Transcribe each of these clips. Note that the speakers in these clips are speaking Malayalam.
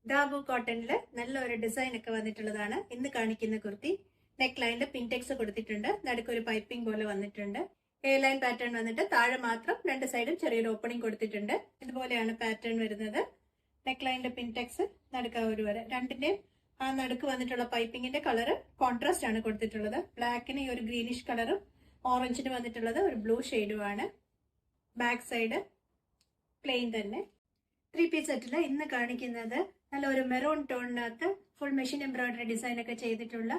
ദാബു കോട്ടണില് നല്ലൊരു ഡിസൈൻ ഒക്കെ വന്നിട്ടുള്ളതാണ് ഇന്ന് കാണിക്കുന്ന കുർത്തി. നെക്ക് ലൈനിൽ പിൻടെക്സ് കൊടുത്തിട്ടുണ്ട്. നടുക്കൊരു പൈപ്പിംഗ് പോലെ വന്നിട്ടുണ്ട്. എ ലൈൻ പാറ്റേൺ വന്നിട്ട് താഴെ മാത്രം രണ്ട് സൈഡും ചെറിയൊരു ഓപ്പണിംഗ് കൊടുത്തിട്ടുണ്ട്. ഇതുപോലെയാണ് പാറ്റേൺ വരുന്നത്. നെക്ക് ലൈനിന്റെ പിൻടെക്സ് നടുക്ക് ഒരു വരെ രണ്ടിന്റെയും ആ നടുക്ക് വന്നിട്ടുള്ള പൈപ്പിംഗിന്റെ കളർ കോൺട്രാസ്റ്റ് ആണ് കൊടുത്തിട്ടുള്ളത്. ബ്ലാക്കിന് ഈ ഒരു ഗ്രീനിഷ് കളറും ഓറഞ്ചിന് വന്നിട്ടുള്ളത് ഒരു ബ്ലൂ ഷെയ്ഡുമാണ്. ബാക്ക് സൈഡ് പ്ലെയിൻ തന്നെ. 3 പീസ് സെറ്റില് ഇന്ന് കാണിക്കുന്നത് നല്ല ഒരു മെറൂൺ ടോണിനകത്ത് ഫുൾ മെഷീൻ എംബ്രോയിഡറി ഡിസൈൻ ഒക്കെ ചെയ്തിട്ടുള്ള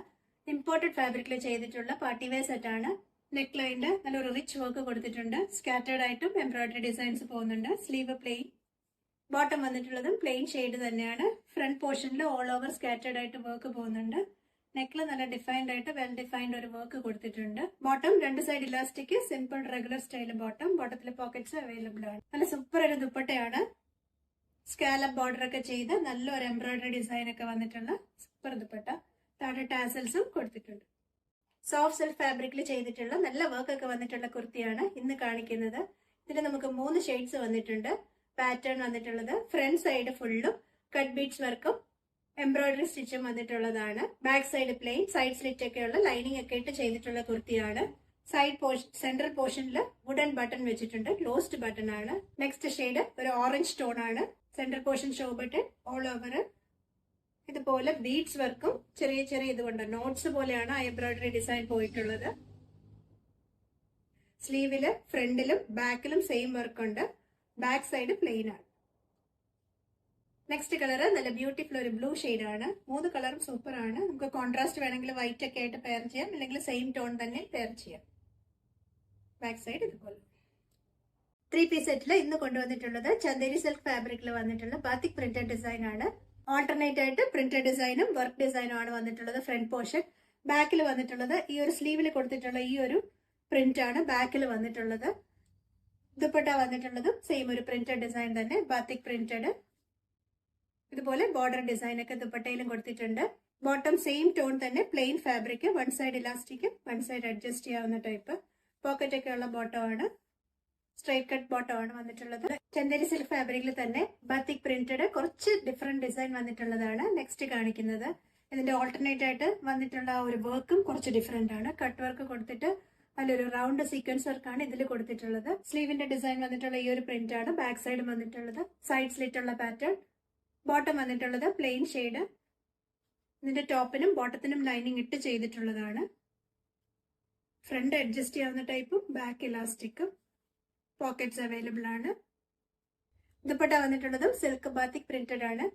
ഇമ്പോർട്ടഡ് ഫാബ്രിക്കിൽ ചെയ്തിട്ടുള്ള പാർട്ടി വെയർ സെറ്റ് ആണ്. നെക്ക് ലൈനില് നല്ലൊരു റിച്ച് വർക്ക് കൊടുത്തിട്ടുണ്ട്. സ്കാറ്റേർഡ് ആയിട്ടും എംബ്രോയിഡറി ഡിസൈൻസ് പോകുന്നുണ്ട്. സ്ലീവ് പ്ലെയിൻ, ബോട്ടം വന്നിട്ടുള്ളതും പ്ലെയിൻ ഷെയ്ഡ് തന്നെയാണ്. ഫ്രണ്ട് പോർഷനിൽ ഓൾ ഓവർ സ്കാറ്റേർഡ് ആയിട്ട് വർക്ക് പോകുന്നുണ്ട്. നെക്കിൽ നല്ല ഡിഫൈൻഡ് ആയിട്ട് വെൽ ഡിഫൈൻഡ് ഒരു വർക്ക് കൊടുത്തിട്ടുണ്ട്. ബോട്ടം രണ്ട് side elastic, simple regular style bottom. ബോട്ടത്തിൽ പോക്കറ്റ്സ് അവൈലബിൾ ആണ്. നല്ല സൂപ്പർ ഒരു ദുപ്പട്ടയാണ്. സ്കാലപ്പ് ബോർഡർ ഒക്കെ ചെയ്ത് നല്ലൊരു എംബ്രോയിഡറി ഡിസൈൻ ഒക്കെ വന്നിട്ടുള്ള സൂപ്പർ ദുപ്പട്ട. താഴെ ടാസൽസും കൊടുത്തിട്ടുണ്ട്. സോഫ്റ്റ് സിൽക്ക് ഫാബ്രിക്കിൽ ചെയ്തിട്ടുള്ള നല്ല വർക്ക് ഒക്കെ വന്നിട്ടുള്ള കുർത്തിയാണ് ഇന്ന് കാണിക്കുന്നത്. ഇതിൽ നമുക്ക് 3 ഷെയ്ഡ്സ് വന്നിട്ടുണ്ട്. പാറ്റേൺ വന്നിട്ടുള്ളത് ഫ്രണ്ട് സൈഡ് ഫുള്ളും കട്ട് ബീഡ്സ് വർക്കും എംബ്രോയിഡറി സ്റ്റിച്ചും വന്നിട്ടുള്ളതാണ്. Back side plain, side slit ഒക്കെയുള്ള ലൈനിങ് ഒക്കെ ഇട്ട് ചെയ്തിട്ടുള്ള കുർത്തിയാണ്. സൈഡ് പോർഷൻ സെൻട്രൽ പോർഷനിൽ വുഡൻ ബട്ടൺ വെച്ചിട്ടുണ്ട്. ക്ലോസ്ഡ് ബട്ടൺ ആണ്. നെക്സ്റ്റ് ഷെയ്ഡ് ഒരു ഓറഞ്ച് ടോൺ ആണ്. Central portion show button, all over ഇതുപോലെ ബീഡ്സ് വർക്കും ചെറിയ ചെറിയ ഇതുകൊണ്ട് നോട്ട്സ് പോലെയാണ് എംബ്രോയിഡറി ഡിസൈൻ പോയിട്ടുള്ളത്. സ്ലീവില് ഫ്രണ്ടിലും ബാക്കിലും സെയിം വർക്ക് ഉണ്ട്. ബാക്ക് സൈഡ് പ്ലെയിൻ ആണ്. നെക്സ്റ്റ് കളർ നല്ല ബ്യൂട്ടിഫുൾ ഒരു ബ്ലൂ ഷെയ്ഡ് ആണ്. 3 കളറും സൂപ്പർ ആണ്. നമുക്ക് കോൺട്രാസ്റ്റ് വേണമെങ്കിൽ വൈറ്റ് ഒക്കെ ആയിട്ട് പെയർ ചെയ്യാം, അല്ലെങ്കിൽ സെയിം ടോൺ തന്നെ പെയർ ചെയ്യാം. ബാക്ക് സൈഡ് ഇതുപോലെ. 3 പീസ് സെറ്റിൽ ഇന്ന് കൊണ്ടുവന്നിട്ടുള്ളത് ചന്ദേരി സിൽക്ക് ഫാബ്രിക്കിൽ വന്നിട്ടുള്ള ബാത്തിക് പ്രിന്റഡ് ഡിസൈൻ ആണ്. ഓൾട്ടർനേറ്റ് ആയിട്ട് പ്രിന്റഡ് ഡിസൈനും വർക്ക് ഡിസൈനും ആണ് വന്നിട്ടുള്ളത്. Front portion. ബാക്കിൽ വന്നിട്ടുള്ളത് ഈ ഒരു സ്ലീവിൽ കൊടുത്തിട്ടുള്ള ഈ ഒരു പ്രിന്റ് ആണ് ബാക്കിൽ വന്നിട്ടുള്ളത്. ദുപ്പട്ട വന്നിട്ടുള്ളതും സെയിം ഒരു പ്രിന്റഡ് ഡിസൈൻ തന്നെ, ബാത്തിക് പ്രിന്റഡ്. ഇതുപോലെ ബോർഡർ ഡിസൈൻ ഒക്കെ ദുപ്പട്ടയിലും കൊടുത്തിട്ടുണ്ട്. ബോട്ടം സെയിം ടോൺ തന്നെ, plain fabric, one side elastic, one side adjust ചെയ്യാവുന്ന ടൈപ്പ്. പോക്കറ്റ് ഒക്കെ ഉള്ള ബോട്ടം ആണ്. സ്ട്രൈറ്റ് കട്ട് ബോട്ടം ആണ് വന്നിട്ടുള്ളത്. ചന്ദേരി സിൽക്ക് ഫാബ്രിക്കിൽ തന്നെ ബാത്തിക് പ്രിന്റഡ് കുറച്ച് ഡിഫറെന്റ് ഡിസൈൻ വന്നിട്ടുള്ളതാണ് നെക്സ്റ്റ് കാണിക്കുന്നത്. ഇതിന്റെ ഓൾട്ടർനേറ്റ് ആയിട്ട് വന്നിട്ടുള്ള ഒരു വർക്കും കുറച്ച് ഡിഫറെന്റ് ആണ്. കട്ട് വർക്ക് കൊടുത്തിട്ട് അതിലൊരു റൗണ്ട് സീക്വൻസ് വർക്കാണ് ഇതിൽ കൊടുത്തിട്ടുള്ളത്. സ്ലീവിന്റെ ഡിസൈൻ വന്നിട്ടുള്ള ഈ ഒരു പ്രിന്റ് ആണ്. ബാക്ക് സൈഡ് വന്നിട്ടുള്ളത് സൈഡ് സ്ലിറ്റ് ഉള്ള പാറ്റേൺ. ബോട്ടം വന്നിട്ടുള്ളത് പ്ലെയിൻ ഷെയ്ഡ്. ഇതിന്റെ ടോപ്പിനും ബോട്ടത്തിനും ലൈനിങ് ഇട്ട് ചെയ്തിട്ടുള്ളതാണ്. ഫ്രണ്ട് അഡ്ജസ്റ്റ് ചെയ്യാവുന്ന ടൈപ്പും ബാക്ക് ഇലാസ്റ്റിക്കും. പോക്കറ്റ്സ് അവൈലബിൾ ആണ്. ദുപ്പട്ട വന്നിട്ടുള്ളതും സിൽക്ക് ബാത്തിക് പ്രിന്റഡ് ആണ്.